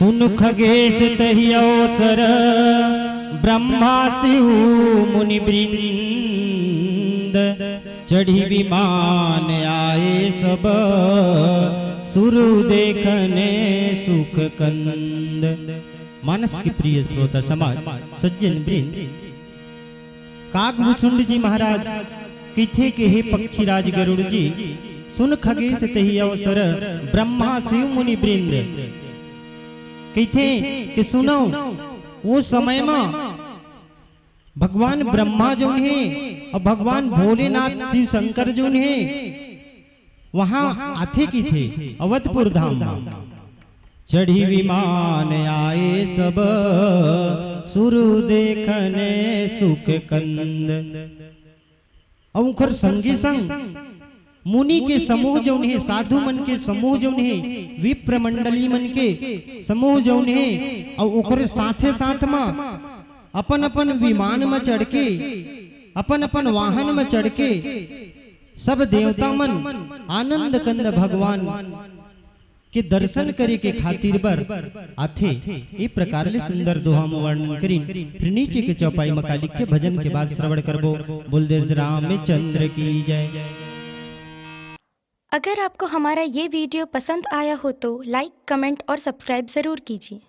सुन खगेश तहि अवसर ब्रह्मा शिव मुनि वृंद चढ़ी विमान आए सब सुर देखने सुख कंद। मानस के प्रिय श्रोता समाज सज्जन वृंद, कागभूषुंड जी महाराज किथे के हे पक्षीराज गरुड़ जी, सुन खगेश तहि अवसर ब्रह्मा शिव मुनि वृंद किथे कि सुनो वो समय में भगवान ब्रह्मा जो है और भगवान भोलेनाथ शिव शंकर जो है वहां आथे की थे अवधपुर धाम में। चढ़ी विमान आए सब सुर देखने सुख कंद। और उनकर संगी संग मुनि के समूह जौन है, साधु मन के समूह जौन है, विप्र मंडली मन के समूह जौन है, और ओकरे साथे साथ में अपन अपन विमान में चढ़ के अपन अपन वाहन में चढ़ के सब देवता मन आनंद कंद भगवान के दर्शन करे के खातिर बर आथे। ये प्रकार ले सुंदर दोहा में वर्णन करी। फिर नीचे के चौपाई में का लिखे भजन के बाद श्रवण करबो। बोल दे रामचंद्र की जय। अगर आपको हमारा ये वीडियो पसंद आया हो तो लाइक, कमेंट और सब्सक्राइब ज़रूर कीजिए।